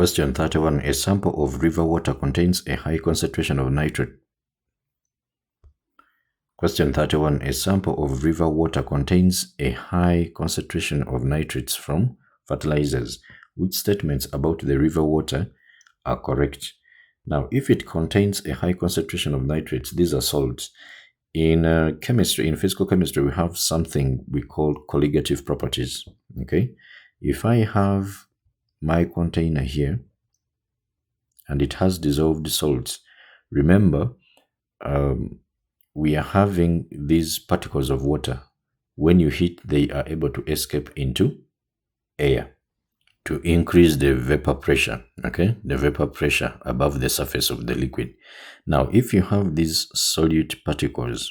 Question 31. A sample of river water contains a high concentration of nitrate. Question 31. A sample of river water contains a high concentration of nitrates from fertilizers. Which statements about the river water are correct? Now, if it contains a high concentration of nitrates, these are salts. In chemistry, in physical chemistry, we have something we call colligative properties. Okay, if I have my container here and it has dissolved salts, remember we are having these particles of water. When you heat, they are able to escape into air to increase the vapor pressure, okay, the vapor pressure above the surface of the liquid. Now, if you have these solute particles,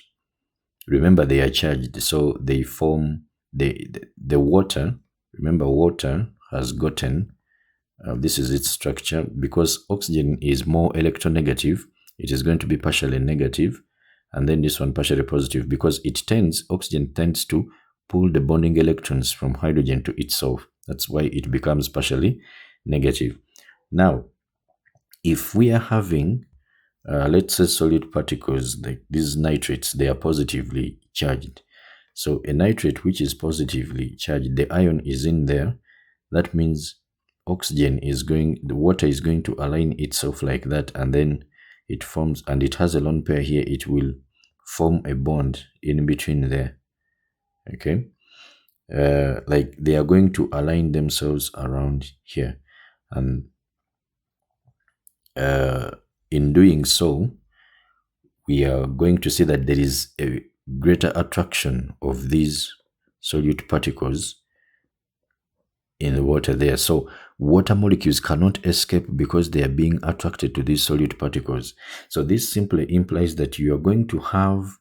remember they are charged, so they form the water. Remember, water has gotten this is its structure. Because oxygen is more electronegative, it is going to be partially negative, and then this one partially positive, because oxygen tends to pull the bonding electrons from hydrogen to itself. That's why it becomes partially negative. Now, if we are having let's say solid particles like these nitrates, they are positively charged. So a nitrate which is positively charged, the ion is in there. That means the water is going to align itself like that, and then it forms, and it has a lone pair here, it will form a bond in between there. Okay, like they are going to align themselves around here, and in doing so, we are going to see that there is a greater attraction of these solute particles in the water there. So water molecules cannot escape because they are being attracted to these solute particles. So this simply implies that you are going to have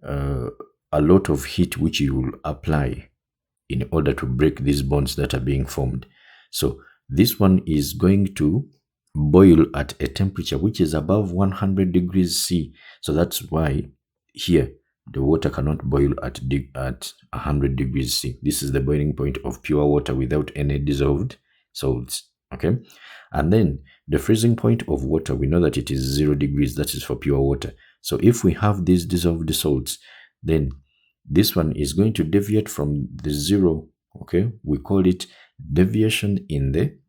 a lot of heat which you will apply in order to break these bonds that are being formed. So this one is going to boil at a temperature which is above 100 degrees C. So that's why here the water cannot boil at 100 degrees C. This is the boiling point of pure water without any dissolved salts. Okay, and then the freezing point of water, we know that it is 0 degrees. That is for pure water. So if we have these dissolved salts, then this one is going to deviate from the 0. Okay, we call it deviation in the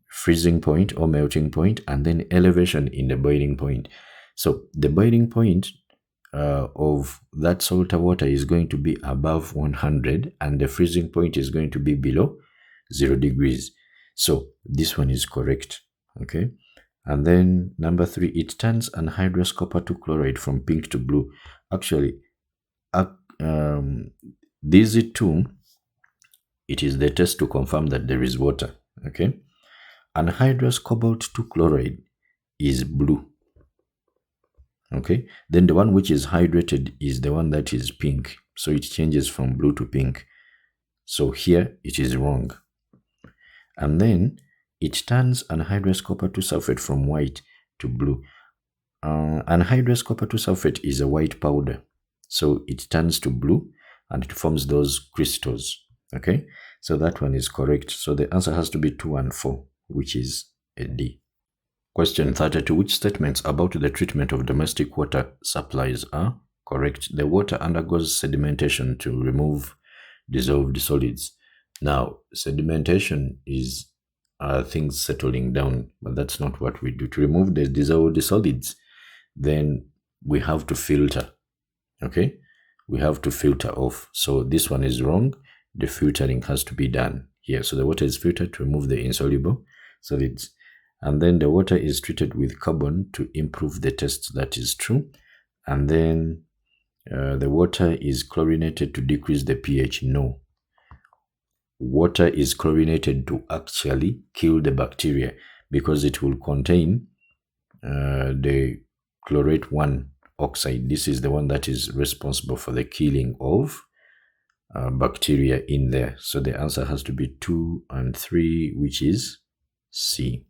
freezing point or melting point, and then elevation in the boiling point. So the boiling point of that salty water is going to be above 100, and the freezing point is going to be below 0 degrees. So this one is correct. Okay, and then number 3, it turns anhydrous copper 2 chloride from pink to blue. Actually, these two, it is the test to confirm that there is water. Okay, anhydrous cobalt 2 chloride is blue. Okay, then the one which is hydrated is the one that is pink, so it changes from blue to pink. So here it is wrong. And then it turns anhydrous copper 2 sulfate from white to blue. Anhydrous copper 2 sulfate is a white powder, so it turns to blue and it forms those crystals. Okay, so that one is correct. So the answer has to be 2 and 4, which is a D. Question 32. Which statements about the treatment of domestic water supplies are correct? The water undergoes sedimentation to remove dissolved solids. Now, sedimentation is things settling down, but that's not what we do. To remove the dissolved solids, then we have to filter. Okay, we have to filter off. So this one is wrong. The filtering has to be done here. So the water is filtered to remove the insoluble solids, and then the water is treated with carbon to improve the taste. That is true. And then the water is chlorinated to decrease the pH. No. Water is chlorinated to actually kill the bacteria, because it will contain the chlorate 1 oxide. This is the one that is responsible for the killing of bacteria in there. So the answer has to be 2 and 3, which is C.